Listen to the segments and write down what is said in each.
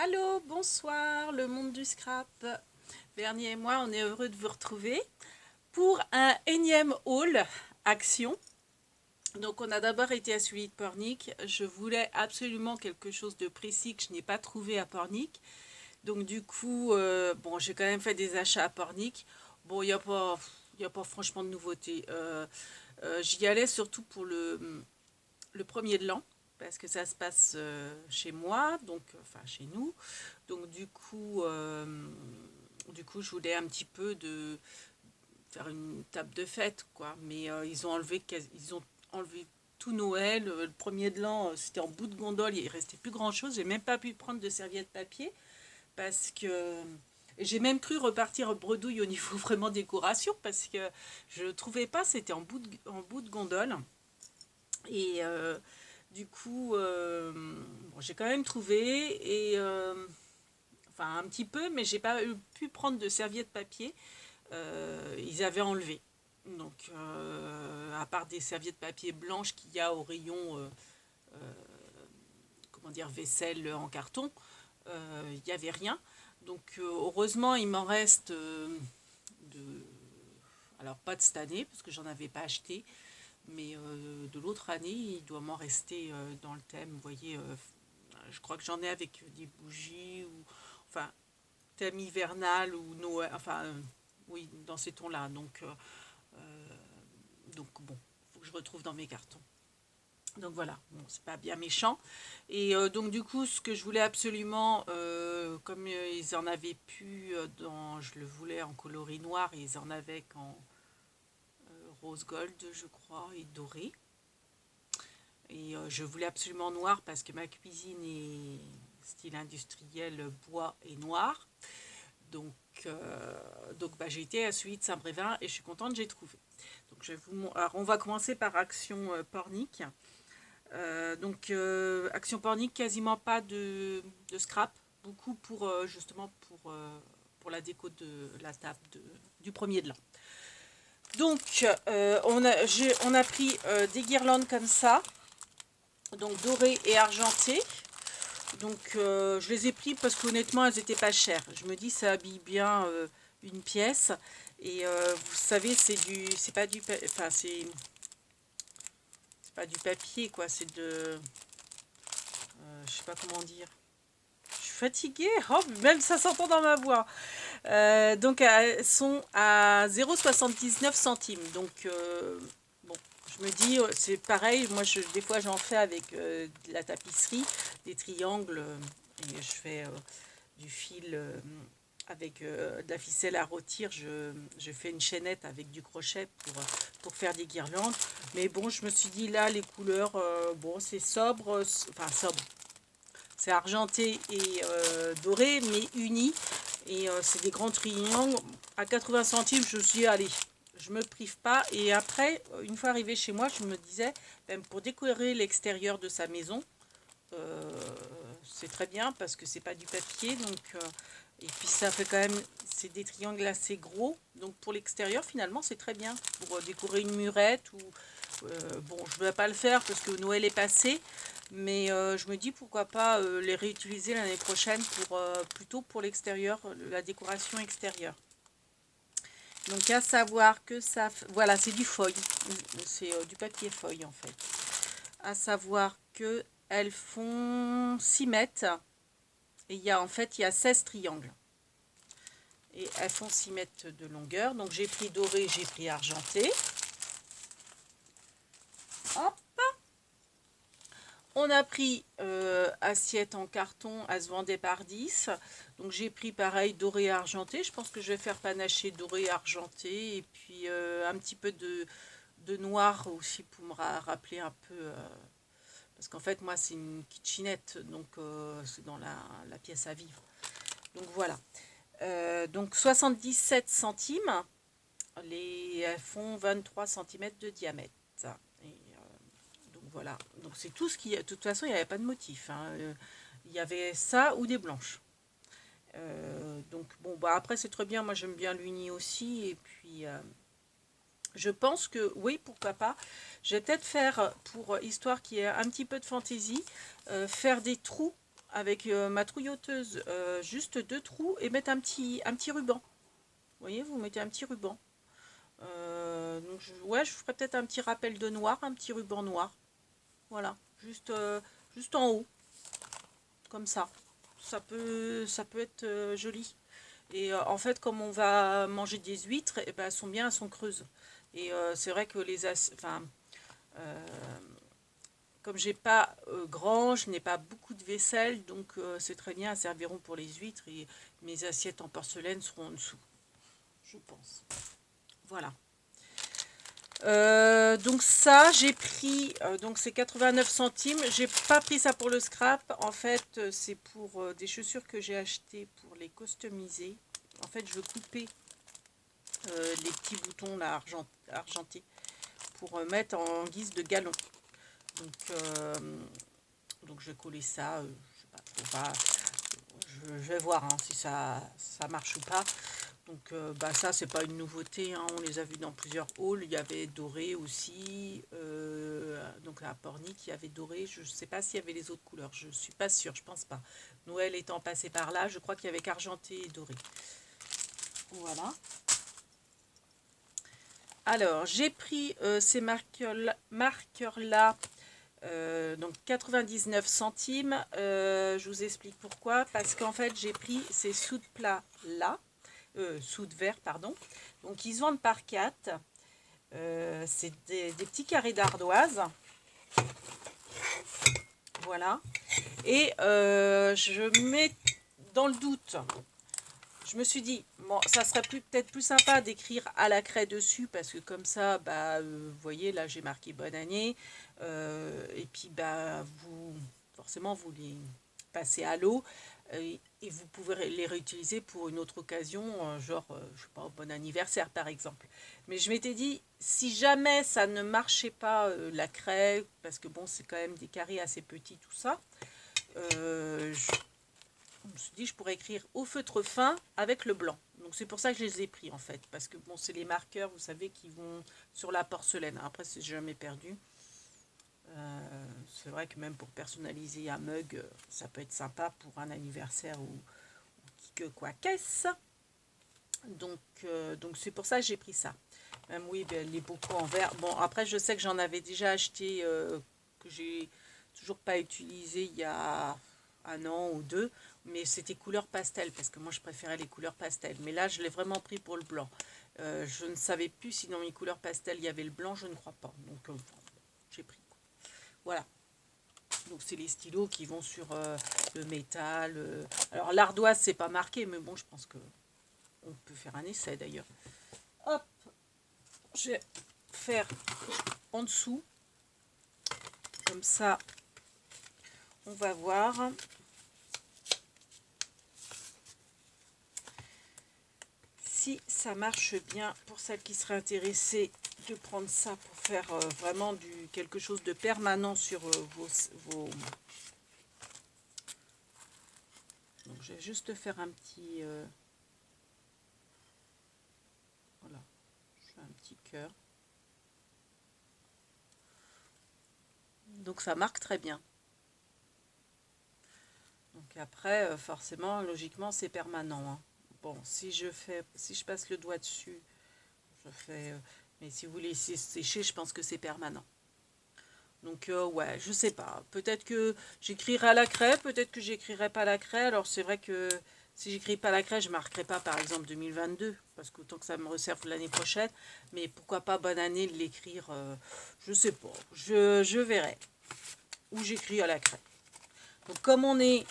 Allô, bonsoir, le monde du scrap. Bernier et moi, on est heureux de vous retrouver pour un énième haul action. Donc, on a d'abord été à celui de Pornic. Je voulais absolument quelque chose de précis que je n'ai pas trouvé à Pornic. Donc, du coup, bon, j'ai quand même fait des achats à Pornic. Bon, il y a pas franchement de nouveautés. J'y allais surtout pour le premier de l'an, parce que ça se passe chez moi, donc enfin chez nous. Donc du coup, je voulais un petit peu de faire une table de fête, quoi. Mais ils ont enlevé tout Noël. Le premier de l'an, c'était en bout de gondole, il restait plus grand-chose. J'ai même pas pu prendre de serviettes papier parce que et j'ai même cru repartir bredouille au niveau vraiment décoration parce que je ne trouvais pas, c'était en bout de gondole. Et du coup, bon, j'ai quand même trouvé, et enfin un petit peu, mais j'ai pas pu prendre de serviettes papier. Ils avaient enlevé. Donc, à part des serviettes papier blanches qu'il y a au rayon, comment dire, vaisselle en carton, il n'y avait rien. Donc, heureusement, il m'en reste de. Alors, pas de cette année, parce que j'en avais pas acheté, mais de l'autre année, il doit m'en rester dans le thème. Vous voyez, je crois que j'en ai avec des bougies, ou enfin, thème hivernal ou Noël, enfin, oui, dans ces tons-là. Donc bon, faut que je retrouve dans mes cartons. Donc voilà, bon, c'est pas bien méchant. Et donc du coup, ce que je voulais absolument, comme ils en avaient pu je le voulais en coloris noir, et ils en avaient qu'en rose gold, je crois, et doré. Et je voulais absolument noir parce que ma cuisine est style industriel, bois et noir. Donc, bah, j'ai été à celui de Saint-Brévin et je suis contente, j'ai trouvé. Donc, alors, on va commencer par Action Pornic. Action Pornic, quasiment pas de scrap. Beaucoup justement pour la déco de la table du premier de l'an. Donc, on a pris des guirlandes comme ça, donc dorées et argentées. Donc je les ai pris parce qu'honnêtement elles étaient pas chères. Je me dis ça habille bien une pièce. Et vous savez, c'est pas du enfin c'est pas du papier, quoi, c'est je sais pas comment dire. Je suis fatiguée, oh, même ça s'entend dans ma voix. Donc elles sont à 0,79 centimes. Donc bon, je me dis c'est pareil. Moi des fois j'en fais avec de la tapisserie, des triangles, et je fais du fil avec de la ficelle à rôtir. Je fais une chaînette avec du crochet pour faire des guirlandes. Mais bon, je me suis dit là, les couleurs, bon, c'est sobre, enfin sobre. C'est argenté et doré, mais uni. Et c'est des grands triangles. À 80 centimes, je me suis dit, allez, je me prive pas. Et après, une fois arrivé chez moi, je me disais, même pour décorer l'extérieur de sa maison, euh, c'est très bien parce que c'est pas du papier. Et puis ça fait quand même, c'est des triangles assez gros. Donc pour l'extérieur, finalement, c'est très bien. Pour décorer une murette ou. Bon, je ne vais pas le faire parce que Noël est passé. Mais je me dis pourquoi pas les réutiliser l'année prochaine plutôt pour l'extérieur, la décoration extérieure. Donc à savoir que voilà, c'est du feuille, c'est du papier feuille en fait. À savoir que elles font 6 mètres et il y a 16 triangles. Et elles font 6 mètres de longueur. Donc j'ai pris doré, j'ai pris argenté. Hop. On a pris assiette en carton, elle se vendait par 10. Donc j'ai pris pareil doré argenté. Je pense que je vais faire panacher doré argenté. Et puis un petit peu de noir aussi pour me rappeler un peu. Parce qu'en fait moi c'est une kitchenette. Donc c'est dans la pièce à vivre. Donc voilà. Donc 77 centimes. Elles font 23 cm de diamètre. Et donc voilà, donc c'est tout ce qui. De toute façon, il n'y avait pas de motif, hein. Il y avait ça ou des blanches. Donc bon, bah après c'est très bien. Moi j'aime bien l'uni aussi. Et puis je pense que oui, pourquoi pas. Je vais peut-être faire, pour histoire qu'il y ait un petit peu de fantaisie, faire des trous avec ma trouilloteuse juste 2 trous et mettre un petit ruban. Vous voyez, vous mettez un petit ruban. Donc ouais, je ferai peut-être un petit rappel de noir, un petit ruban noir. Voilà, juste en haut, comme ça. Ça peut être joli. Et en fait, comme on va manger des huîtres, et ben, elles sont creuses. Et c'est vrai que enfin, comme j'ai pas grand, je n'ai pas beaucoup de vaisselle, donc c'est très bien, elles serviront pour les huîtres et mes assiettes en porcelaine seront en dessous, je pense. Voilà. Donc ça, j'ai pris, donc c'est 89 centimes. J'ai pas pris ça pour le scrap. En fait, c'est pour des chaussures que j'ai achetées pour les customiser. En fait, je veux couper les petits boutons là, argentés pour mettre en guise de galon. Donc je vais coller ça. Je sais pas trop, je vais voir hein, si ça marche ou pas. Donc ça c'est pas une nouveauté, hein, on les a vus dans plusieurs hauls. Il y avait doré aussi, donc à Pornic il y avait doré. Je sais pas s'il y avait les autres couleurs, je suis pas sûre, je pense pas. Noël étant passé par là, je crois qu'il y avait qu'argenté et doré. Voilà. Alors j'ai pris ces marqueurs là, donc 99 centimes. Je vous explique pourquoi. Parce qu'en fait j'ai pris ces soude plats là. Soude vert, pardon. Donc ils se vendent par 4. C'est des petits carrés d'ardoise. Voilà. Et je mets dans le doute. Je me suis dit, bon, ça serait peut-être plus sympa d'écrire à la craie dessus, parce que comme ça, vous voyez, là j'ai marqué bonne année. Et puis, forcément, vous les passez à l'eau. Et vous pouvez les réutiliser pour une autre occasion, genre, je sais pas, bon anniversaire par exemple. Mais je m'étais dit, si jamais ça ne marchait pas, la craie, parce que bon, c'est quand même des carrés assez petits, tout ça, je me suis dit, je pourrais écrire au feutre fin avec le blanc. Donc c'est pour ça que je les ai pris en fait, parce que bon, c'est les marqueurs, vous savez, qui vont sur la porcelaine. Après, c'est jamais perdu. C'est vrai que même pour personnaliser un mug, ça peut être sympa pour un anniversaire ou que quoi qu'est-ce. Donc c'est pour ça que j'ai pris ça. Même oui, les bocaux en verre. Bon, après, je sais que j'en avais déjà acheté, que j'ai toujours pas utilisé il y a 1 an ou 2, mais c'était couleur pastel, parce que moi je préférais les couleurs pastel. Mais là, je l'ai vraiment pris pour le blanc. Je ne savais plus si dans mes couleurs pastel il y avait le blanc, je ne crois pas. Donc j'ai pris. Voilà. Donc c'est les stylos qui vont sur le métal. Alors l'ardoise, c'est pas marqué, mais bon, je pense que on peut faire un essai d'ailleurs. Hop, je vais faire en dessous. Comme ça, on va voir. Si ça marche bien pour celles qui seraient intéressées de prendre ça pour faire vraiment quelque chose de permanent sur vos... Donc je vais juste faire un petit... voilà, je fais un petit cœur. Donc ça marque très bien. Donc après, forcément, logiquement, c'est permanent. Hein. Bon, si je passe le doigt dessus, je fais... mais si vous laissez sécher, je pense que c'est permanent. Donc ouais, je sais pas. Peut-être que j'écrirai à la craie, peut-être que j'écrirai pas à la craie. Alors c'est vrai que si j'écris pas à la craie, je marquerai pas par exemple 2022, parce qu'autant que ça me resserve l'année prochaine. Mais pourquoi pas bonne année de l'écrire, je sais pas. Je verrai. Ou j'écris à la craie. Donc comme on est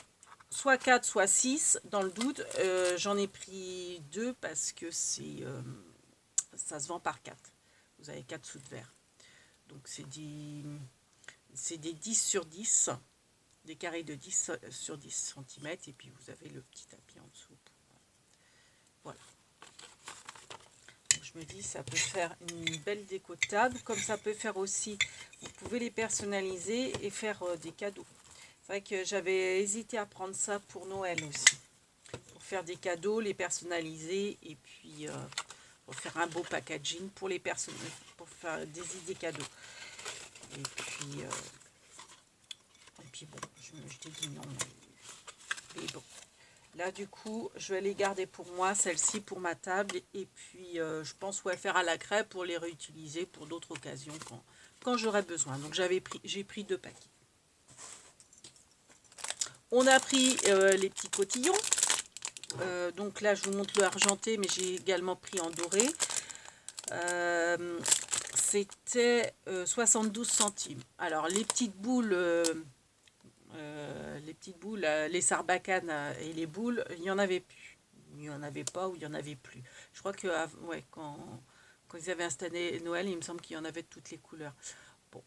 soit 4, soit 6, dans le doute, j'en ai pris 2 parce que ça se vend par 4. Vous avez 4 sous de verre. Donc c'est des 10 sur 10, des carrés de 10 sur 10 cm, et puis vous avez le petit tapis en dessous. Voilà. Donc je me dis, ça peut faire une belle déco de table, comme ça peut faire aussi, vous pouvez les personnaliser et faire des cadeaux. C'est vrai que j'avais hésité à prendre ça pour Noël aussi, pour faire des cadeaux, les personnaliser, et puis pour faire un beau packaging pour les personnes, pour faire des idées cadeaux. Et puis bon, je t'ai dit non. Mais bon, là du coup, je vais les garder pour moi, celle-ci pour ma table. Et puis, je pense ouais, faire à la craie pour les réutiliser pour d'autres occasions quand j'aurai besoin. Donc j'ai pris 2 paquets. On a pris les petits cotillons. Donc là, je vous montre le argenté, mais j'ai également pris en doré. C'était 72 centimes. Alors, les petites boules, les sarbacanes et les boules, il n'y en avait plus. Il n'y en avait pas ou il n'y en avait plus. Je crois que ouais, quand ils avaient installé Noël, il me semble qu'il y en avait de toutes les couleurs. Bon,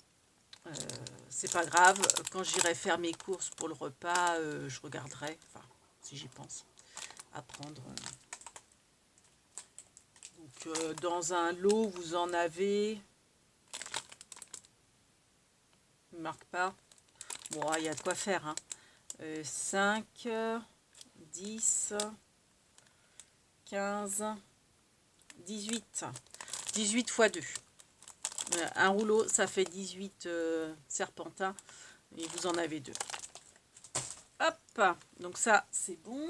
c'est pas grave. Quand j'irai faire mes courses pour le repas, je regarderai, enfin, si j'y pense, à prendre. Donc, dans un lot, vous en avez... Je ne marque pas. Bon, il y a de quoi faire. Hein. 5, 10, 15, 18. 18 fois 2. Un rouleau, ça fait 18 serpentins. Et vous en avez 2. Hop, donc ça, c'est bon.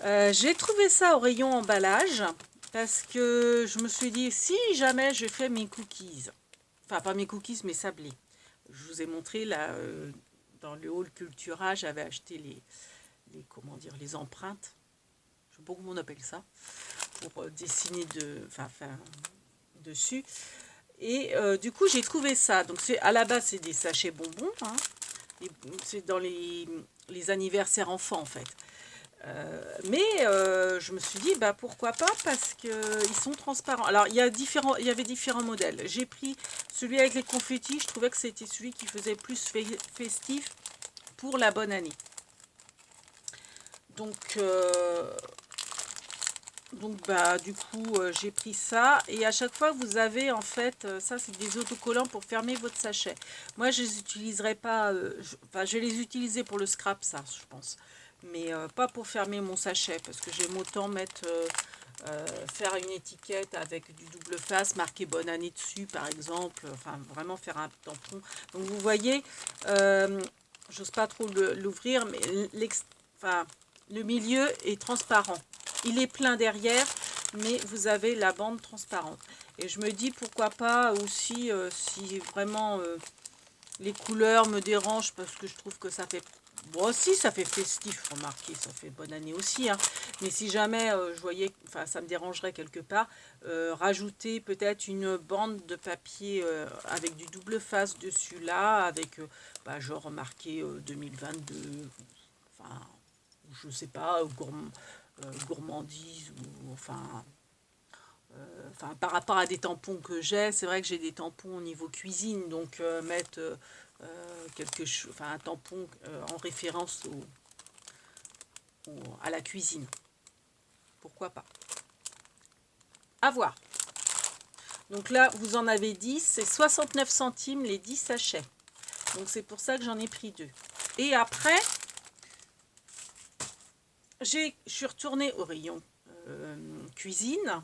J'ai trouvé ça au rayon emballage. Parce que je me suis dit, si jamais je fais mes cookies, enfin pas mes cookies, mes sablés. Je vous ai montré là, dans le hall Cultura, j'avais acheté comment dire, les empreintes. Je sais pas comment on appelle ça. Pour dessiner dessus. Et du coup, j'ai trouvé ça. Donc à la base, c'est des sachets bonbons. Hein. C'est dans les anniversaires enfants en fait. Mais je me suis dit bah pourquoi pas parce que ils sont transparents. Alors il y avait différents modèles. J'ai pris celui avec les confettis. Je trouvais que c'était celui qui faisait plus festif pour la bonne année. Donc bah du coup j'ai pris ça et à chaque fois vous avez en fait ça c'est des autocollants pour fermer votre sachet. Moi je les utiliserai pas, je vais les utiliser pour le scrap ça je pense. Mais pas pour fermer mon sachet parce que j'aime autant faire une étiquette avec du double face, marqué bonne année dessus par exemple, enfin vraiment faire un tampon. Donc vous voyez, j'ose pas trop l'ouvrir, mais le milieu est transparent. Il est plein derrière, mais vous avez la bande transparente. Et je me dis pourquoi pas aussi, si vraiment les couleurs me dérangent, parce que je trouve que ça fait... Bon, aussi, ça fait festif, remarquez, ça fait bonne année aussi. Hein. Mais si jamais je voyais, enfin, ça me dérangerait quelque part, rajouter peut-être une bande de papier avec du double face dessus là, avec, genre marqué 2022, enfin, je sais pas, gourmandise, ou enfin... par rapport à des tampons que j'ai, c'est vrai que j'ai des tampons au niveau cuisine, donc mettre un tampon en référence à la cuisine. Pourquoi pas? À voir. Donc là, vous en avez 10, c'est 69 centimes les 10 sachets. Donc c'est pour ça que j'en ai pris 2. Et après, je suis retournée au rayon cuisine.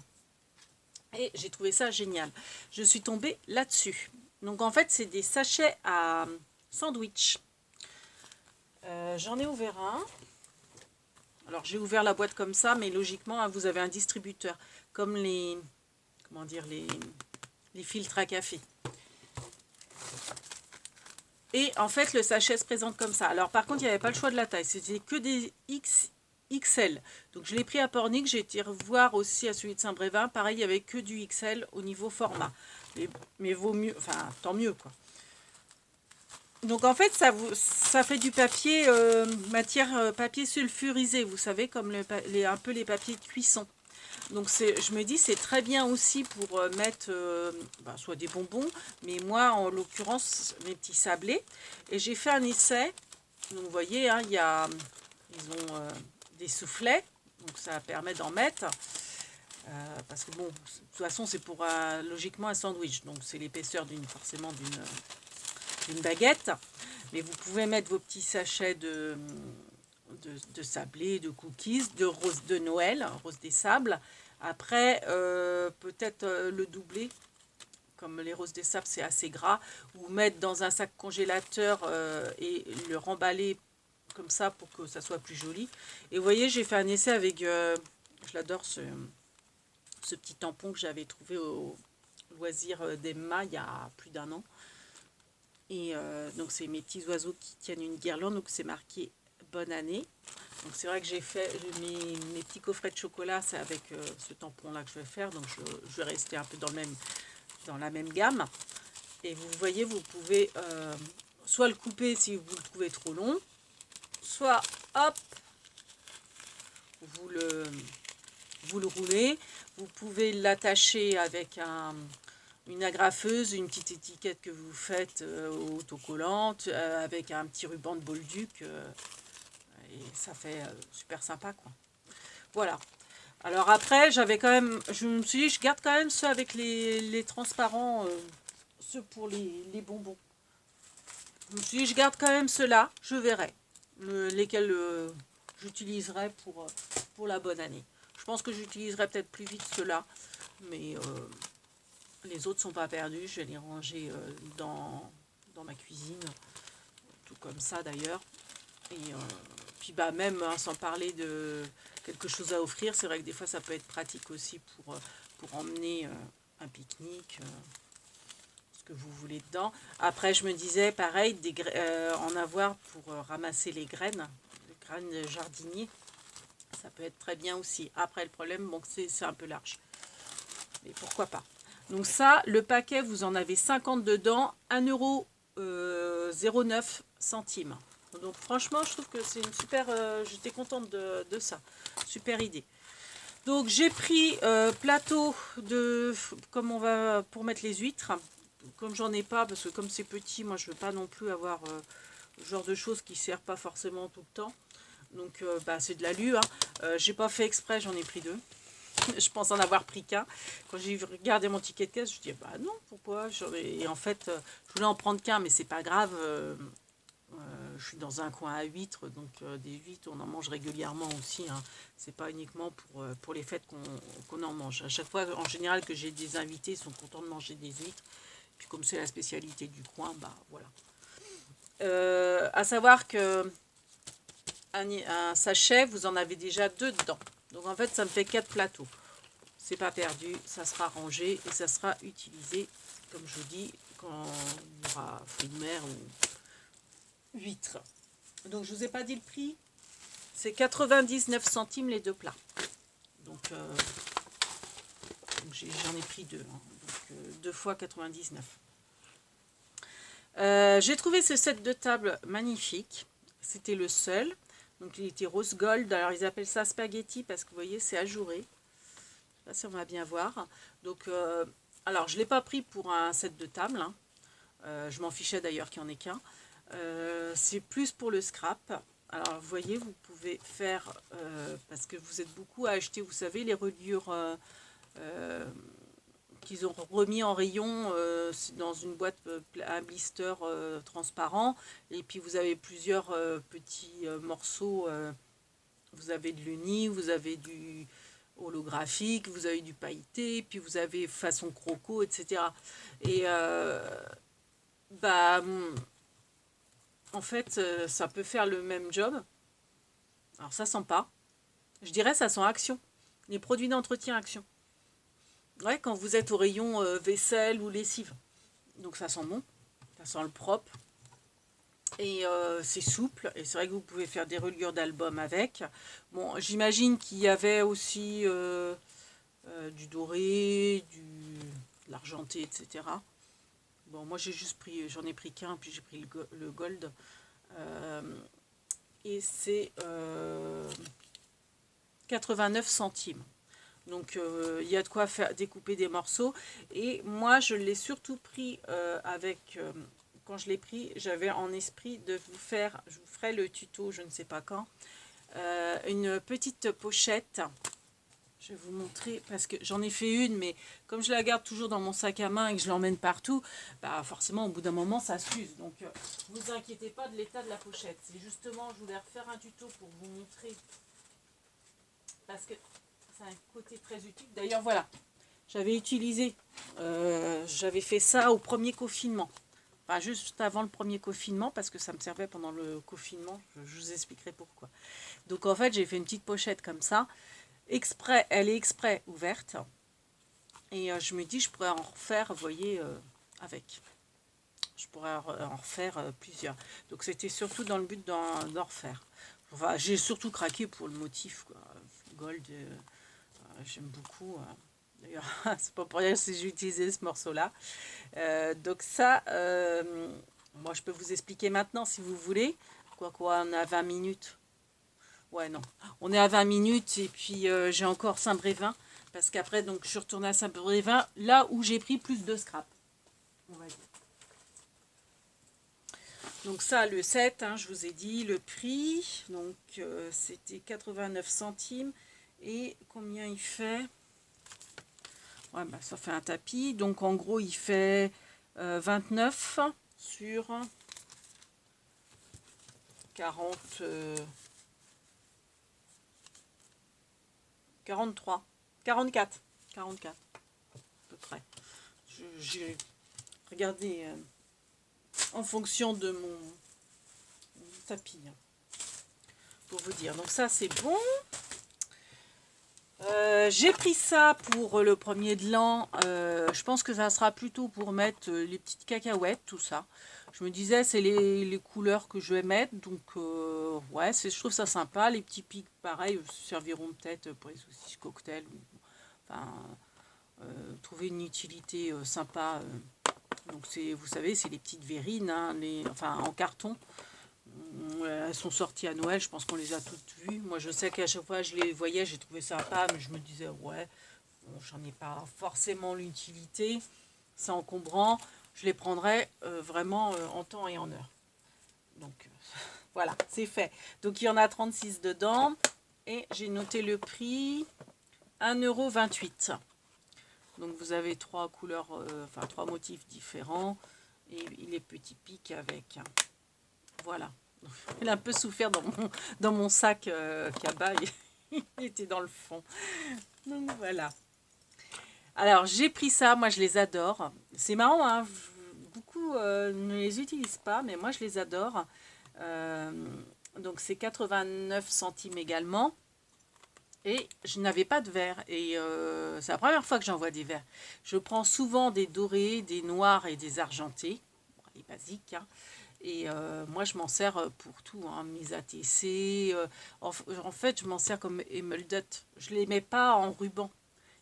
Et j'ai trouvé ça génial. Je suis tombée là-dessus. Donc en fait, c'est des sachets à sandwich. J'en ai ouvert un. Alors j'ai ouvert la boîte comme ça, mais logiquement, hein, vous avez un distributeur. Comme les filtres à café. Et en fait, le sachet se présente comme ça. Alors par contre, il n'y avait pas le choix de la taille. C'était que des XL. Donc je l'ai pris à Pornic, j'ai été voir aussi à celui de Saint-Brévin. Pareil, il n'y avait que du XL au niveau format. Mais vaut mieux, enfin tant mieux quoi. Donc en fait, ça fait du papier, matière papier sulfurisé, vous savez, comme un peu les papiers de cuisson. Donc je me dis c'est très bien aussi pour mettre soit des bonbons, mais moi en l'occurrence mes petits sablés. Et j'ai fait un essai. Donc vous voyez, hein, ils ont des soufflets, donc ça permet d'en mettre. Parce que bon, de toute façon c'est pour logiquement un sandwich, donc c'est l'épaisseur forcément d'une baguette. Mais vous pouvez mettre vos petits sachets de sablé, de cookies, de rose de Noël, rose des sables. Après, peut-être le doubler, comme les roses des sables c'est assez gras, ou mettre dans un sac congélateur et le remballer comme ça pour que ça soit plus joli. Et vous voyez, j'ai fait un essai avec, je l'adore ce petit tampon que j'avais trouvé au loisir d'Emma il y a plus d'1 an. Et donc c'est mes petits oiseaux qui tiennent une guirlande, donc c'est marqué bonne année. Donc c'est vrai que j'ai fait mes petits coffrets de chocolat, c'est avec ce tampon là que je vais faire, donc je vais rester un peu dans la même gamme. Et vous voyez, vous pouvez soit le couper si vous le trouvez trop long, soit hop, vous le roulez. Vous pouvez l'attacher avec une agrafeuse, une petite étiquette que vous faites autocollante, avec un petit ruban de Bolduc, et ça fait super sympa, quoi. Voilà. Alors après, j'avais quand même, je me suis dit, je garde quand même ceux avec les transparents, ceux pour les bonbons. Je me suis dit, je garde quand même ceux-là, je verrai lesquels j'utiliserai pour la bonne année. Je pense que j'utiliserai peut-être plus vite ceux-là, mais les autres sont pas perdus. Je vais les ranger dans ma cuisine, tout comme ça d'ailleurs. Et puis bah même sans parler de quelque chose à offrir, c'est vrai que des fois ça peut être pratique aussi pour emmener un pique-nique, ce que vous voulez dedans. Après je me disais pareil, en avoir pour ramasser les graines jardinier, ça peut être très bien aussi. Après le problème, bon, c'est un peu large, mais pourquoi pas. Donc ça, le paquet, vous en avez 50 dedans, 1,09 €. Donc franchement, je trouve que c'est une super... j'étais contente de ça. Super idée. Donc j'ai pris plateau comme on va pour mettre les huîtres. Comme j'en ai pas, parce que comme c'est petit, moi je veux pas non plus avoir ce genre de choses qui ne servent pas forcément tout le temps. Donc bah, c'est de l'alu. Hein. J'ai pas fait exprès, j'en ai pris 2. Je pense en avoir pris qu'un. Quand j'ai regardé mon ticket de caisse, je dis bah non, pourquoi? Et en fait, je voulais en prendre qu'un, mais c'est pas grave. Je suis dans un coin à huîtres, donc des huîtres, on en mange régulièrement aussi. Hein. C'est pas uniquement pour les fêtes qu'on en mange. À chaque fois, en général, que j'ai des invités, ils sont contents de manger des huîtres. Puis comme c'est la spécialité du coin, bah voilà. À savoir que un sachet, vous en avez déjà 2 dedans. Donc en fait, ça me fait 4 plateaux. C'est pas perdu, ça sera rangé et ça sera utilisé, comme je vous dis, quand il y aura fruits de mer ou huîtres. Donc je vous ai pas dit le prix, c'est 99 centimes les 2 plats. Donc, j'en ai pris 2, hein. Donc 2 fois 99. J'ai trouvé ce set de table magnifique. C'était le seul. Donc il était rose gold. Alors ils appellent ça spaghetti parce que vous voyez c'est ajouré. Je sais pas si on va bien voir. Donc alors je ne l'ai pas pris pour un set de table. Hein. Je m'en fichais d'ailleurs qu'il n'y en ait qu'un. C'est plus pour le scrap. Alors vous voyez, vous pouvez faire, parce que vous êtes beaucoup à acheter, vous savez, les reliures qu'ils ont remis en rayon dans une boîte, un blister transparent. Et puis vous avez plusieurs petits morceaux. Vous avez de l'uni, vous avez du holographique, vous avez du pailleté, puis vous avez façon croco, etc. Et bah, en fait, ça peut faire le même job. Alors ça sent pas. Je dirais ça sent Action. Les produits d'entretien Action. Ouais, quand vous êtes au rayon vaisselle ou lessive. Donc ça sent bon. Ça sent le propre. Et c'est souple. Et c'est vrai que vous pouvez faire des reliures d'album avec. Bon, j'imagine qu'il y avait aussi du doré, de l'argenté, etc. Bon, moi j'ai juste pris, j'en ai pris qu'un, puis j'ai pris le gold. Et c'est 89 centimes. Donc il y a de quoi faire découper des morceaux. Et moi je l'ai surtout pris avec, quand je l'ai pris, j'avais en esprit de vous faire, je vous ferai le tuto, je ne sais pas quand, une petite pochette. Je vais vous montrer, parce que j'en ai fait une, mais comme je la garde toujours dans mon sac à main et que je l'emmène partout, bah forcément au bout d'un moment ça s'use. Donc vous inquiétez pas de l'état de la pochette. C'est justement, je voulais refaire un tuto pour vous montrer, parce que c'est un côté très utile. D'ailleurs voilà, j'avais utilisé, j'avais fait ça au premier confinement. Enfin, juste avant le premier confinement, parce que ça me servait pendant le confinement. Je vous expliquerai pourquoi. Donc en fait, j'ai fait une petite pochette comme ça. Exprès, elle est exprès ouverte. Et je me dis, je pourrais en refaire, vous voyez, avec. Je pourrais en refaire plusieurs. Donc c'était surtout dans le but d'en refaire. Enfin, j'ai surtout craqué pour le motif, quoi. Gold, j'aime beaucoup. D'ailleurs, c'est pas pour rien que j'ai utilisé ce morceau-là. Donc ça, moi je peux vous expliquer maintenant si vous voulez. Quoi, on est à 20 minutes. Ouais, non. On est à 20 minutes et puis j'ai encore Saint-Brévin. Parce qu'après, donc je suis retournée à Saint-Brévin, là où j'ai pris plus de scrap. On va dire. Donc ça, le 7, hein, je vous ai dit le prix. Donc c'était 89 centimes. Et combien il fait? Ouais, bah, ça fait un tapis. Donc en gros, il fait 29 sur 40, 43, 44, 44 à peu près. J'ai regardé en fonction de mon tapis, hein, pour vous dire. Donc ça, c'est bon. J'ai pris ça pour le premier de l'an. Je pense que ça sera plutôt pour mettre les petites cacahuètes, tout ça. Je me disais, c'est les couleurs que je vais mettre. Donc, ouais, je trouve ça sympa. Les petits pics, pareil, serviront peut-être pour les saucisses cocktail. Enfin, trouver une utilité sympa. Donc, vous savez, c'est les petites verrines, hein, enfin, en carton. Elles sont sorties à Noël, je pense qu'on les a toutes vues. Moi, je sais qu'à chaque fois je les voyais, j'ai trouvé sympa, mais je me disais, ouais, bon, j'en ai pas forcément l'utilité. C'est encombrant. Je les prendrai vraiment en temps et en heure. Donc, voilà, c'est fait. Donc, il y en a 36 dedans. Et j'ai noté le prix, 1,28 €. Donc, vous avez trois couleurs, enfin, trois motifs différents. Et les petits pics avec. Voilà. Il a un peu souffert dans mon sac cabas. Il était dans le fond. Donc voilà. Alors j'ai pris ça. Moi je les adore. C'est marrant, hein, beaucoup ne les utilisent pas, mais moi je les adore. Donc c'est 89 centimes également. Et je n'avais pas de verre. Et c'est la première fois que j'en vois des verres. Je prends souvent des dorés, des noirs et des argentés. Les basiques, hein. Et moi, je m'en sers pour tout, hein, mes ATC. En fait, je m'en sers comme émeldot. Je ne les mets pas en ruban.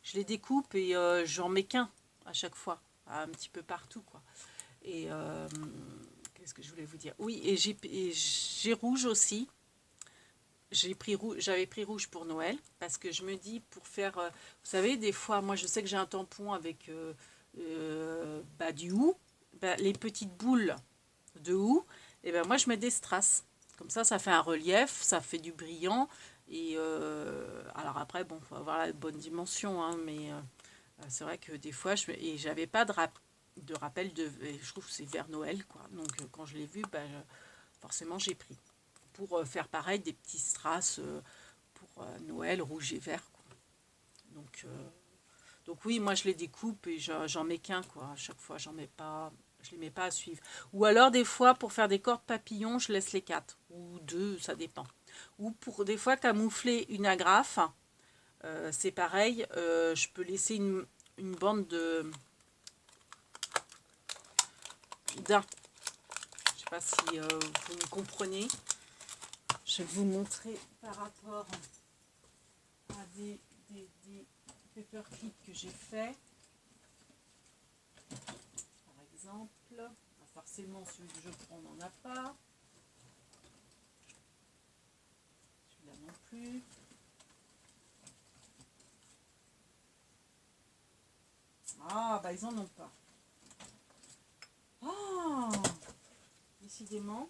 Je les découpe et j'en mets qu'un à chaque fois, un petit peu partout, quoi. Et qu'est-ce que je voulais vous dire? Oui, et j'ai rouge aussi. J'avais pris rouge pour Noël parce que je me dis pour faire, vous savez, des fois, moi, je sais que j'ai un tampon avec du hou, les petites boules de houx, et ben moi je mets des strass. Comme ça fait un relief, ça fait du brillant. Et alors après, bon, faut avoir la bonne dimension, hein, mais c'est vrai que des fois, et j'avais pas de rappel et je trouve que c'est vers Noël, quoi. Donc quand je l'ai vu, forcément j'ai pris. Pour faire pareil, des petits strass pour Noël, rouge et vert, quoi. Donc oui, moi je les découpe et j'en mets qu'un, quoi. À chaque fois, j'en mets pas. Je les mets pas à suivre. Ou alors des fois pour faire des cordes papillons, je laisse les 4 ou 2, ça dépend. Ou pour des fois camoufler une agrafe, c'est pareil. Je peux laisser une bande d'un. Je sais pas si vous me comprenez. Je vais vous montrer par rapport à des paperclips que j'ai fait. Par exemple, forcément celui que je prends n'en a pas. Celui-là non plus. Ah, ils en ont pas. Ah, décidément.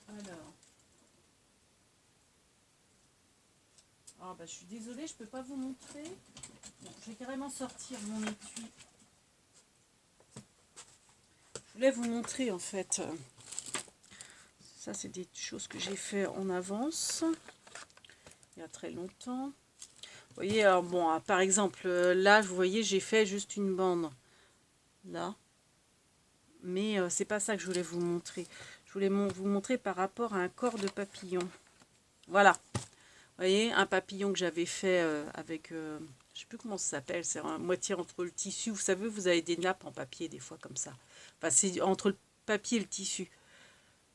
Alors. Ah, je suis désolée, je peux pas vous montrer. Bon, je vais carrément sortir mon étui. Je voulais vous montrer en fait. Ça, c'est des choses que j'ai fait en avance. Il y a très longtemps. Vous voyez, alors bon, par exemple, là, vous voyez, j'ai fait juste une bande. Là. Mais c'est pas ça que je voulais vous montrer. Je voulais vous montrer par rapport à un corps de papillon. Voilà. Vous voyez, un papillon que j'avais fait avec... je sais plus comment ça s'appelle. C'est un moitié entre le tissu. Vous savez, vous avez des nappes en papier des fois comme ça. Enfin, c'est entre le papier et le tissu.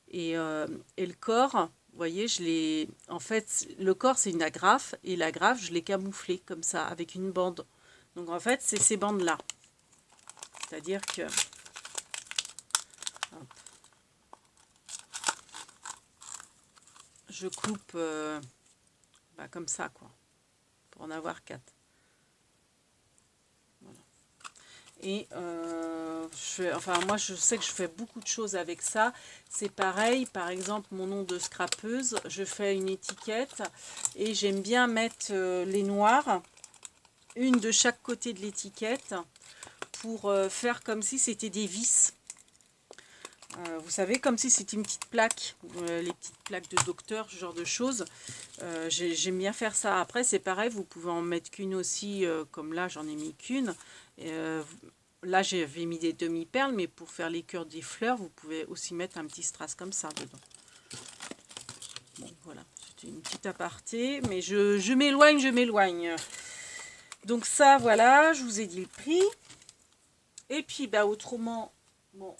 Et le corps, vous voyez, je l'ai... En fait, le corps, c'est une agrafe. Et l'agrafe, je l'ai camouflé comme ça, avec une bande. Donc, en fait, c'est ces bandes-là. C'est-à-dire que... je coupe comme ça, quoi. Pour en avoir 4. Voilà. Et moi, je sais que je fais beaucoup de choses avec ça. C'est pareil, par exemple, mon nom de scrapeuse, je fais une étiquette et j'aime bien mettre les noirs, une de chaque côté de l'étiquette, pour faire comme si c'était des vis. Vous savez, comme si c'était une petite plaque, les petites plaques de docteur, ce genre de choses. J'aime bien faire ça. Après, c'est pareil, vous pouvez en mettre qu'une aussi, comme là, j'en ai mis qu'une. Là, j'avais mis des demi-perles, mais pour faire les cœurs des fleurs, vous pouvez aussi mettre un petit strass comme ça dedans. Bon, voilà, c'était une petite aparté, mais je m'éloigne. Donc ça, voilà, je vous ai dit le prix. Et puis, autrement... Bon,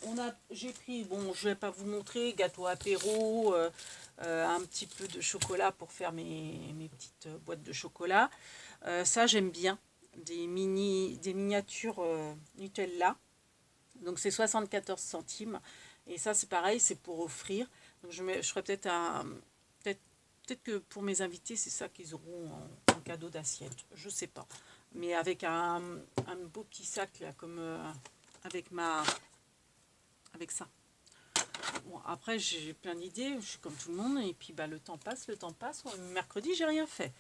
j'ai pris, bon, je vais pas vous montrer, gâteau apéro, un petit peu de chocolat pour faire mes petites boîtes de chocolat. Ça, j'aime bien, des miniatures Nutella. Donc, c'est 74 centimes. Et ça, c'est pareil, c'est pour offrir. Donc, je ferai peut-être peut-être que pour mes invités, c'est ça qu'ils auront en cadeau d'assiette. Je sais pas. Mais avec un beau petit sac, là, comme avec ça. Bon, après, j'ai plein d'idées, je suis comme tout le monde, et puis le temps passe. Mercredi, j'ai rien fait.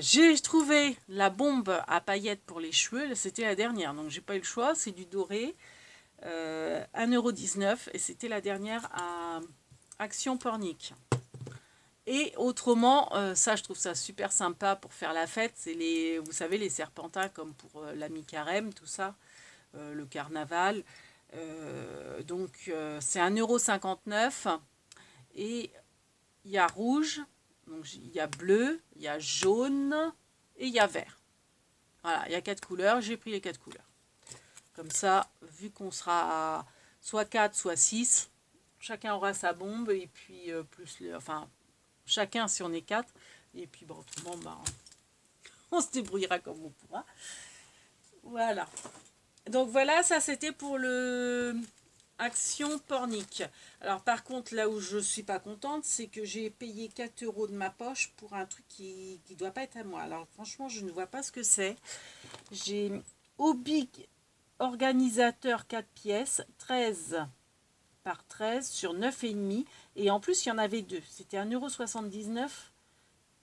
J'ai trouvé la bombe à paillettes pour les cheveux, c'était la dernière, donc j'ai pas eu le choix, c'est du doré, 1,19 €, et c'était la dernière à Action Pornic. Et autrement, ça je trouve ça super sympa pour faire la fête, c'est vous savez, les serpentins comme pour la mi-carême, tout ça, le carnaval. Donc c'est 1,59 € et il y a rouge, donc il y a bleu, il y a jaune et il y a vert. Voilà, il y a 4 couleurs, j'ai pris les 4 couleurs. Comme ça, vu qu'on sera à soit 4, soit 6, chacun aura sa bombe et puis chacun si on est 4. Et puis autrement, on se débrouillera comme on pourra. Voilà. Donc voilà, ça c'était pour le Action Pornic. Alors par contre, là où je suis pas contente, c'est que j'ai payé 4 € de ma poche pour un truc qui doit pas être à moi. Alors franchement, je ne vois pas ce que c'est. J'ai Hobby organisateur 4 pièces, 13 par 13 sur 9,5. Et en plus, il y en avait deux. C'était 1,79 €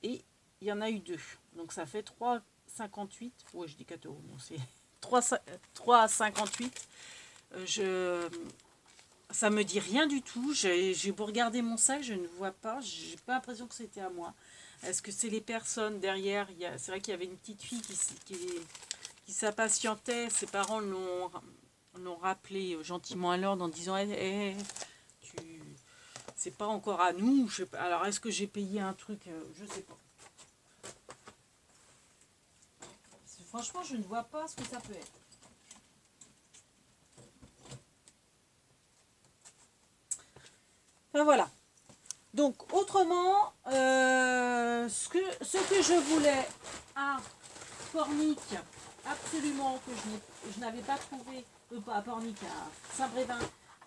et il y en a eu deux. Donc ça fait 3,58 €. Ouais, je dis 4 €. Bon, c'est 3,58 €. Ça me dit rien du tout. J'ai beau regarder mon sac, je ne vois pas. J'ai pas l'impression que c'était à moi. Est-ce que c'est les personnes derrière? C'est vrai qu'il y avait une petite fille qui s'impatientait. Ses parents l'ont rappelé gentiment à l'ordre en disant c'est pas encore à nous. Je sais pas. Alors est-ce que j'ai payé un truc? Je sais pas. Franchement, je ne vois pas ce que ça peut être. Voilà. Donc, autrement, ce que je voulais à Pornic, absolument, que je n'avais pas trouvé, pas à Pornic, à Saint-Brévin,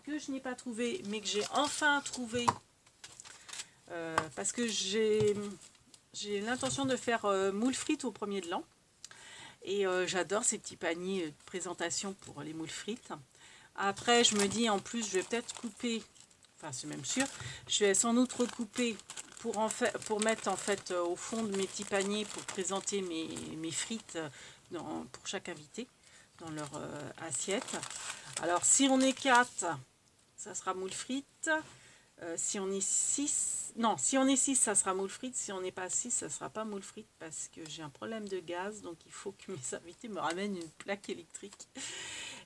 que je n'ai pas trouvé, mais que j'ai enfin trouvé, parce que j'ai l'intention de faire moules frites au 1er de l'an. Et j'adore ces petits paniers de présentation pour les moules frites. Après, je me dis, en plus, je vais peut-être couper, enfin c'est même sûr, je vais sans doute recouper pour mettre en fait au fond de mes petits paniers pour présenter mes frites pour chaque invité dans leur assiette. Alors si on est 4, ça sera moules frites. Si on est 6, non, si on est 6, ça sera moule frite. Si on n'est pas 6, ça sera pas moule frite parce que j'ai un problème de gaz. Donc, il faut que mes invités me ramènent une plaque électrique.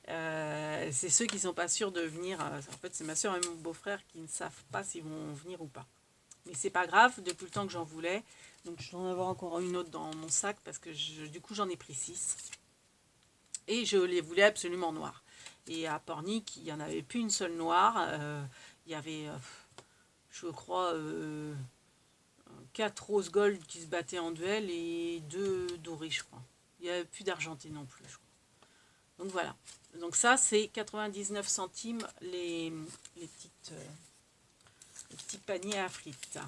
C'est ceux qui ne sont pas sûrs de venir. En fait, c'est ma soeur et mon beau-frère qui ne savent pas s'ils vont venir ou pas. Mais c'est pas grave, depuis le temps que j'en voulais. Donc, je vais en avoir encore une autre dans mon sac parce que du coup, j'en ai pris 6. Et je les voulais absolument noirs. Et à Pornic, il n'y en avait plus une seule noire. Il y avait, je crois, 4 roses gold qui se battaient en duel et 2 dorés, je crois. Il n'y avait plus d'argenté non plus, je crois. Donc voilà. Donc ça, c'est 99 centimes les petits paniers à frites.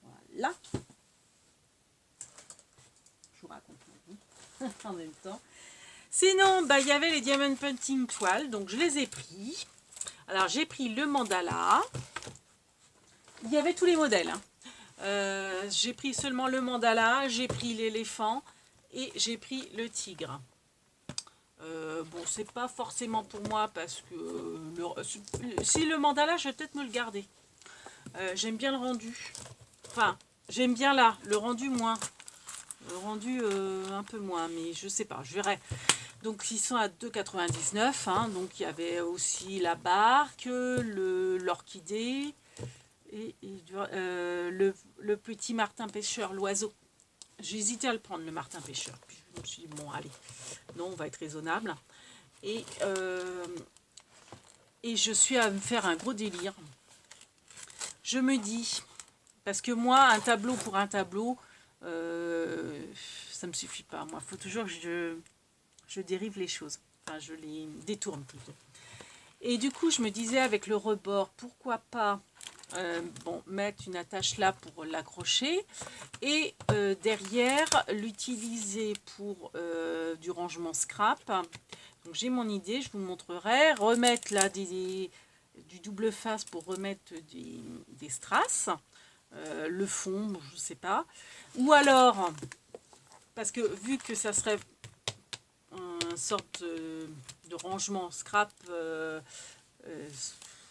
Voilà. Je vous raconte en même temps. Sinon, bah, il y avait les Diamond Painting toiles, donc je les ai pris. Alors, j'ai pris le mandala. Il y avait tous les modèles. Hein. J'ai pris seulement le mandala, j'ai pris l'éléphant et j'ai pris le tigre. Bon, c'est pas forcément pour moi parce que si le mandala, je vais peut-être me le garder. J'aime bien le rendu. Enfin, j'aime bien là, le rendu moins. Le rendu un peu moins, mais je sais pas, je verrai. Donc ils sont à 2,99 €. Hein, donc il y avait aussi la barque, l'orchidée et le petit martin pêcheur, l'oiseau. J'ai hésité à le prendre, le martin pêcheur. Puis je me suis dit, bon allez, non, on va être raisonnable. Et je suis à me faire un gros délire. Je me dis, parce que moi, un tableau pour un tableau, ça me suffit pas. Moi, il faut toujours que je dérive les choses. Enfin, je les détourne plutôt. Et du coup, je me disais avec le rebord, pourquoi pas mettre une attache là pour l'accrocher et derrière l'utiliser pour du rangement scrap. Donc j'ai mon idée, je vous montrerai. Remettre là du double face pour remettre des strass. Le fond, je sais pas. Ou alors, parce que vu que ça serait une sorte de rangement scrap,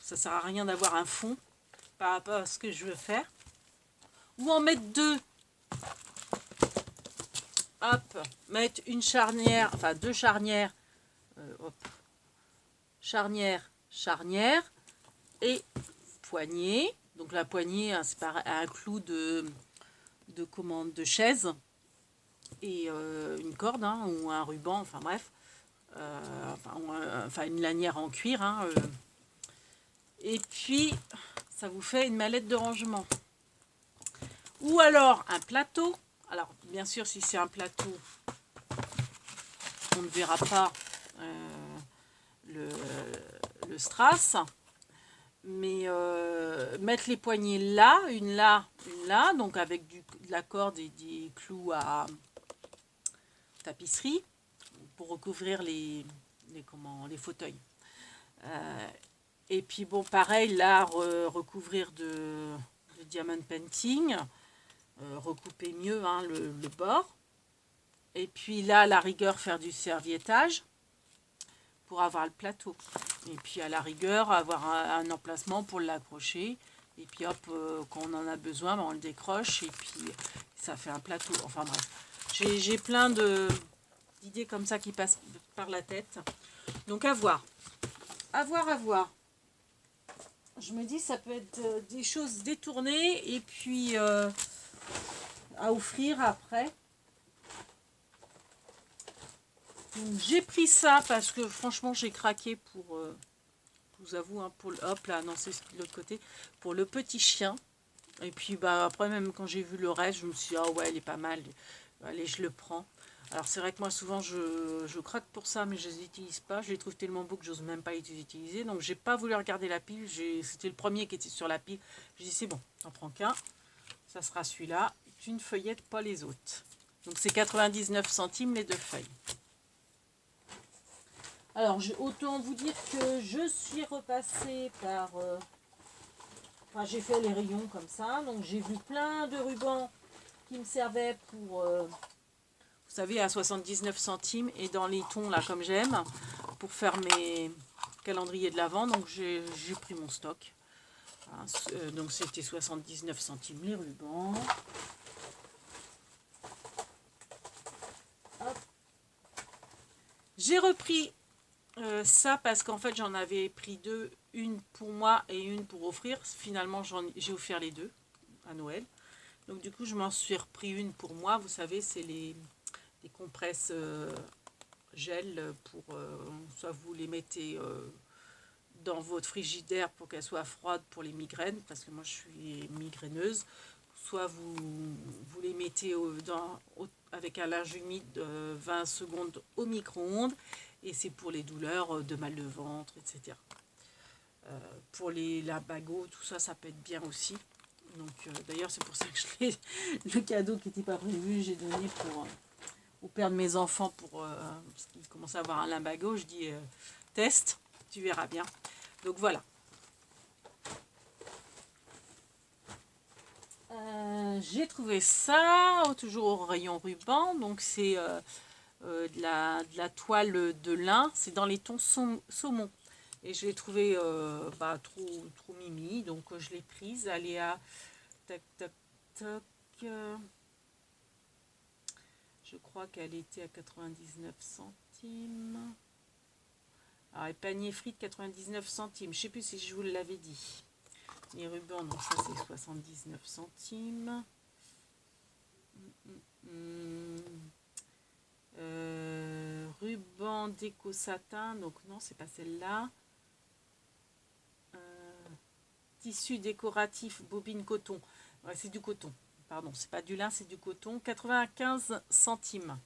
ça sert à rien d'avoir un fond par rapport à ce que je veux faire. Ou en mettre 2. Hop, mettre une charnière, enfin 2 charnières. Hop. Charnière, et poignée. Donc la poignée, hein, c'est un clou de chaise et une corde hein, ou un ruban, enfin bref. Enfin une lanière en cuir. Hein, Et puis, ça vous fait une mallette de rangement. Ou alors un plateau. Alors, bien sûr, si c'est un plateau, on ne verra pas le strass. Mais mettre les poignées là, une là, donc avec de la corde et des clous à tapisserie pour recouvrir les fauteuils. Et puis bon, pareil, là, recouvrir de diamond painting, recouper mieux hein, le bord. Et puis là, à la rigueur, faire du serviettage pour avoir le plateau. Et puis à la rigueur, avoir un emplacement pour l'accrocher. Et puis hop, quand on en a besoin, on le décroche et puis ça fait un plateau. Enfin bref, j'ai plein d'idées comme ça qui passent par la tête. Donc à voir. À voir. Je me dis ça peut être des choses détournées et puis à offrir après. J'ai pris ça parce que franchement j'ai craqué pour, je vous avoue, hein, pour hop là, non c'est de l'autre côté, pour le petit chien. Et puis bah après même quand j'ai vu le reste, je me suis dit ah ouais il est pas mal, allez je le prends. Alors c'est vrai que moi souvent je craque pour ça mais je les utilise pas, je les trouve tellement beaux que j'ose même pas les utiliser. Donc j'ai pas voulu regarder la pile, c'était le premier qui était sur la pile. J'ai dit c'est bon, j'en prends qu'un, ça sera celui-là, tu ne feuillettes pas les autres. Donc c'est 99 centimes les 2 feuilles. Alors, autant vous dire que je suis repassée par... enfin, j'ai fait les rayons comme ça. Donc, j'ai vu plein de rubans qui me servaient pour... vous savez, à 79 centimes. Et dans les tons, là, comme j'aime, pour faire calendrier de l'Avent, donc j'ai pris mon stock. Hein, donc c'était 79 centimes les rubans. J'ai repris ça parce qu'en fait j'en avais pris deux, une pour moi et une pour offrir. Finalement j'ai offert les deux à Noël. Donc du coup je m'en suis repris une pour moi. Vous savez, c'est les compresses gel pour soit vous les mettez dans votre frigidaire pour qu'elles soient froides pour les migraines, parce que moi je suis migraineuse, soit vous les mettez avec un linge humide 20 secondes au micro-ondes, et c'est pour les douleurs de mal de ventre, etc. Pour les lumbago, tout ça, ça peut être bien aussi. Donc d'ailleurs c'est pour ça que le cadeau qui n'était pas prévu, j'ai donné au père de mes enfants parce qu'il commence à avoir un lumbago. Je dis teste, tu verras bien. Donc voilà. J'ai trouvé ça toujours au rayon ruban. Donc c'est de la toile de lin. C'est dans les tons saumon. Et je l'ai trouvé trop mimi. Donc je l'ai prise. Elle est à tac tac tac. Je crois qu'elle était à 99 centimes. Alors, les paniers frites, 99 centimes. Je ne sais plus si je vous l'avais dit. Les rubans, donc ça, c'est 79 centimes. Ruban déco satin. Donc, non, c'est pas celle-là. Tissu décoratif, bobine coton. Ouais, c'est du coton. Pardon, c'est pas du lin, c'est du coton. 95 centimes.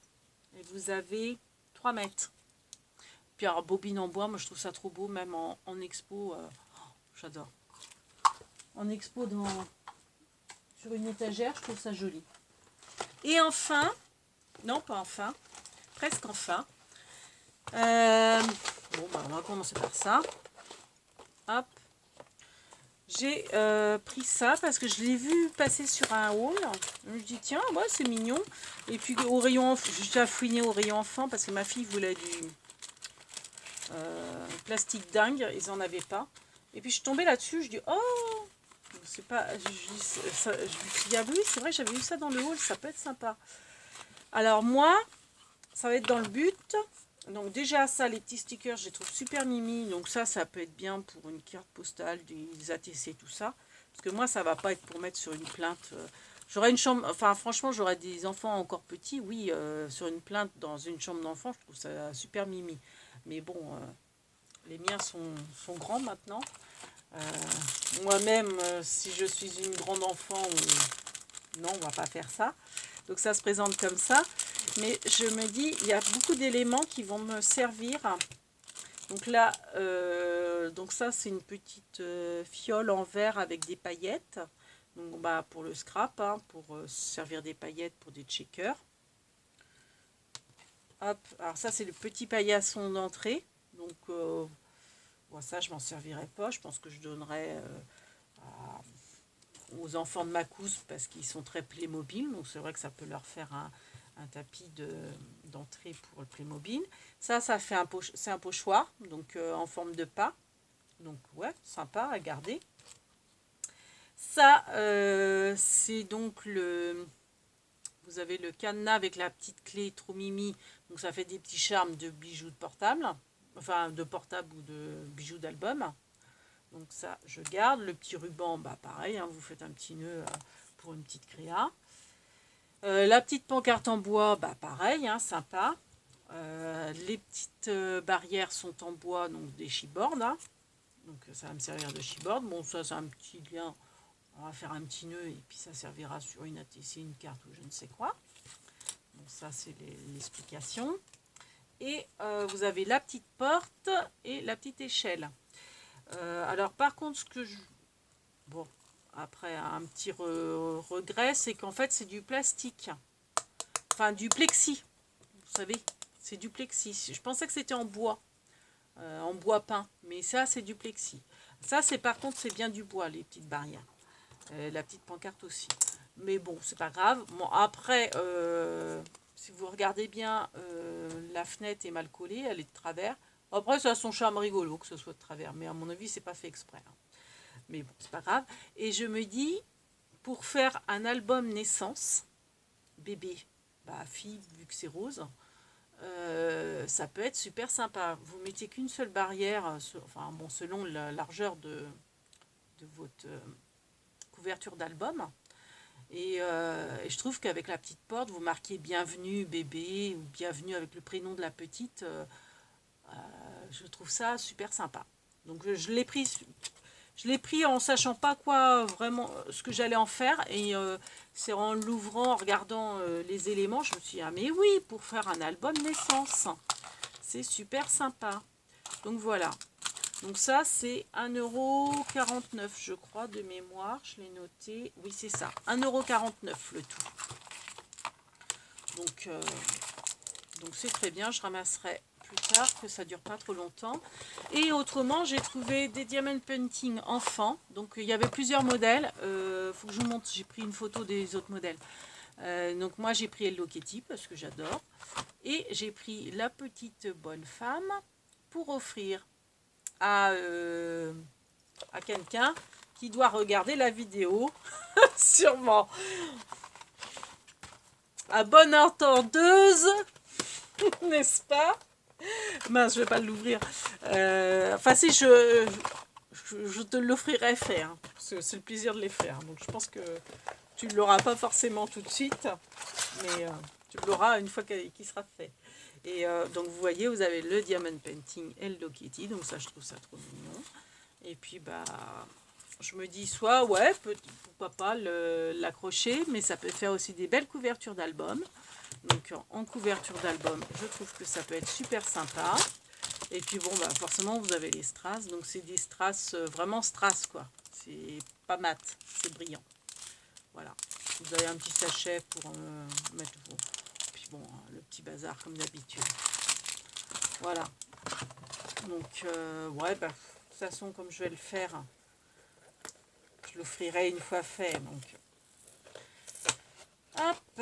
Et vous avez 3 mètres. Puis alors, bobine en bois, moi je trouve ça trop beau, même en expo, j'adore. En expo, sur une étagère, je trouve ça joli. Et enfin, non pas enfin, presque enfin, on va commencer par ça. Hop. J'ai pris ça parce que je l'ai vu passer sur un haul. Je me dis tiens, ouais, c'est mignon. Et puis au rayon, j'ai fouiné au rayon enfant parce que ma fille voulait du plastique dingue, ils en avaient pas. Et puis je suis tombée là-dessus, je dis oh, c'est pas, je me suis dit ah oui, c'est vrai, j'avais vu ça dans le haul, ça peut être sympa. Alors moi, ça va être dans le but. Donc déjà ça, les petits stickers, je les trouve super mimi. Donc ça peut être bien pour une carte postale, des ATC, tout ça. Parce que moi, ça va pas être pour mettre sur une plainte. J'aurais une chambre, enfin franchement, j'aurais des enfants encore petits, oui, sur une plainte dans une chambre d'enfant, je trouve ça super mimi. Mais bon, les miens sont grands maintenant. Moi-même, si je suis une grande enfant, non, on va pas faire ça. Donc ça se présente comme ça. Mais je me dis, il y a beaucoup d'éléments qui vont me servir. Donc là, donc ça c'est une petite fiole en verre avec des paillettes. Donc pour le scrap, hein, pour servir des paillettes pour des checkers. Hop, alors ça c'est le petit paillasson d'entrée. Donc ça je m'en servirai pas. Je pense que je donnerai aux enfants de ma cousine parce qu'ils sont très Playmobil. Donc c'est vrai que ça peut leur faire un tapis d'entrée pour le Playmobil. Ça fait c'est un pochoir, donc en forme de pas. Donc ouais, sympa à garder. Ça, c'est donc vous avez le cadenas avec la petite clé trop mimi. Donc ça fait des petits charmes de bijoux de portable. Enfin, de portable ou de bijoux d'album. Donc ça, je garde. Le petit ruban, pareil, hein, vous faites un petit nœud pour une petite créa. La petite pancarte en bois, pareil, hein, sympa. Les petites barrières sont en bois, donc des chipboards. Hein. Donc ça va me servir de chipboard. Bon, ça c'est un petit lien. On va faire un petit nœud et puis ça servira sur une ATC, une carte ou je ne sais quoi. Bon, ça c'est l'explication. Et vous avez la petite porte et la petite échelle. Alors par contre, ce que je... Bon, après un petit regret, c'est qu'en fait c'est du plastique. Enfin du plexi. Vous savez, c'est du plexi. Je pensais que c'était en bois peint. Mais ça c'est du plexi. Ça c'est par contre c'est bien du bois, les petites barrières. La petite pancarte aussi. Mais bon, c'est pas grave. Bon, après, si vous regardez bien, la fenêtre est mal collée, elle est de travers. Après, ça a son charme rigolo que ce soit de travers, mais à mon avis, c'est pas fait exprès, hein. Mais bon, c'est pas grave. Et je me dis, pour faire un album naissance, bébé, bah fille, vu que c'est rose, ça peut être super sympa. Vous mettez qu'une seule barrière, enfin bon, selon la largeur de votre couverture d'album. Et je trouve qu'avec la petite porte, vous marquez bienvenue bébé ou bienvenue avec le prénom de la petite. Je trouve ça super sympa. Donc je l'ai pris en sachant pas quoi vraiment ce que j'allais en faire. Et c'est en l'ouvrant, en regardant les éléments, je me suis dit, ah mais oui, pour faire un album naissance. C'est super sympa. Donc voilà. Donc ça, c'est 1,49 € je crois, de mémoire. Je l'ai noté. Oui, c'est ça. 1,49 € le tout. Donc c'est très bien. Je ramasserai plus tard, que ça dure pas trop longtemps. Et autrement, j'ai trouvé des diamond painting enfants. Donc il y avait plusieurs modèles. Faut que je vous montre. J'ai pris une photo des autres modèles. Donc moi, j'ai pris Hello Kitty parce que j'adore. Et j'ai pris la petite bonne femme pour offrir à quelqu'un qui doit regarder la vidéo, sûrement. À bonne entendeuse, n'est-ce pas? Mince, je vais pas l'ouvrir. Enfin, si je te l'offrirai fait, hein, parce que c'est le plaisir de les faire. Donc, je pense que tu ne l'auras pas forcément tout de suite, mais tu l'auras une fois qu'il sera fait. Et donc, vous voyez, vous avez le Diamond Painting Hello Kitty. Donc, ça, je trouve ça trop mignon. Et puis, bah, je me dis soit, ouais, pourquoi pas l'accrocher, mais ça peut faire aussi des belles couvertures d'albums. Donc, en couverture d'album, je trouve que ça peut être super sympa. Et puis, bon, bah, forcément, vous avez les strass. Donc, c'est des strass, vraiment strass, quoi. C'est pas mat, c'est brillant. Voilà. Vous avez un petit sachet pour mettre vos... Puis, bon, le petit bazar, comme d'habitude. Voilà. Donc, ouais, bah, de toute façon, comme je vais le faire, je l'offrirai une fois fait. Donc, hop,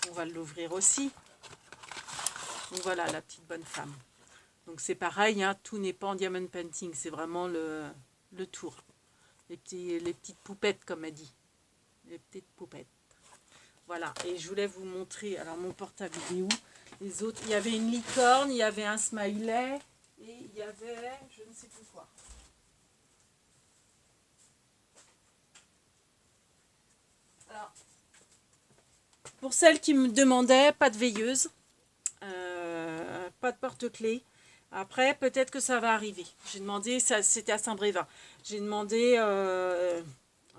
on va l'ouvrir aussi. Donc voilà, la petite bonne femme. Donc c'est pareil, hein, tout n'est pas en diamond painting, c'est vraiment le tour. Les petites poupettes, comme elle dit. Les petites poupettes. Voilà, et je voulais vous montrer, alors mon portable vidéo, les autres, il y avait une licorne, il y avait un smiley, et il y avait, je ne sais plus quoi. Alors, pour celles qui me demandaient, pas de veilleuse, pas de porte-clés. Après, peut-être que ça va arriver. J'ai demandé, c'était à Saint-Brévin. J'ai demandé,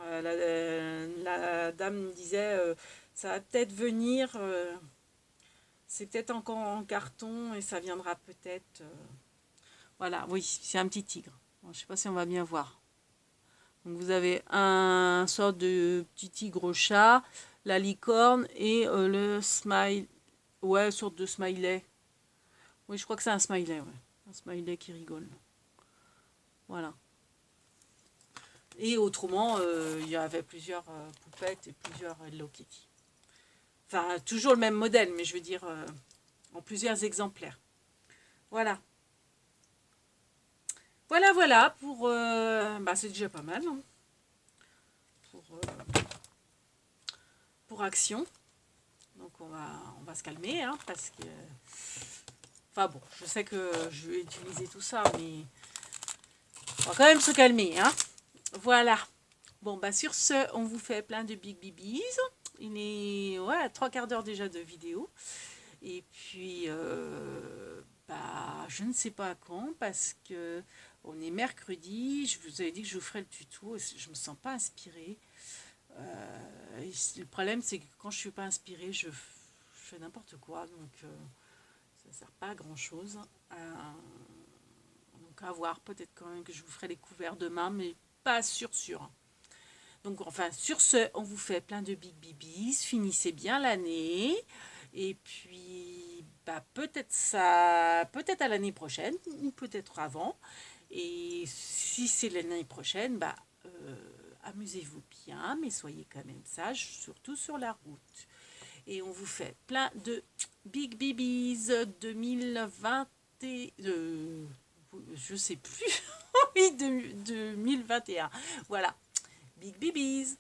la dame me disait, ça va peut-être venir, c'est peut-être encore en carton et ça viendra peut-être. Voilà, oui, c'est un petit tigre. Bon, je ne sais pas si on va bien voir. Donc vous avez un sort de petit tigre au chat, la licorne et le smile. Ouais, sorte de smiley. Oui, je crois que c'est un smiley, ouais. Un smiley qui rigole. Voilà. Et autrement, il y avait plusieurs poupettes et plusieurs Hello Kitty. Enfin, toujours le même modèle, mais je veux dire en plusieurs exemplaires. Voilà. Voilà pour... bah, c'est déjà pas mal, hein, pour Action. Donc on va se calmer, hein, parce que... Enfin bon, je sais que je vais utiliser tout ça, mais on va quand même se calmer, hein. Voilà. Bon, bah sur ce, on vous fait plein de big bibis. Il est, ouais, 3/4 d'heure déjà de vidéo. Et puis, bah, je ne sais pas quand, parce que on est mercredi. Je vous avais dit que je vous ferais le tuto. Et je me sens pas inspirée. Le problème, c'est que quand je suis pas inspirée, je fais n'importe quoi. Donc, ça sert pas à grand chose. Donc, à voir. Peut-être quand même que je vous ferai les couverts demain, mais pas sûr. Donc, enfin, sur ce, on vous fait plein de big bibis. Finissez bien l'année. Et puis, bah, peut-être à l'année prochaine, ou peut-être avant. Et si c'est l'année prochaine, bah, amusez-vous bien, mais soyez quand même sages, surtout sur la route. Et on vous fait plein de big bibis 2021. je sais plus, oui, 2021. Voilà, Big Babies.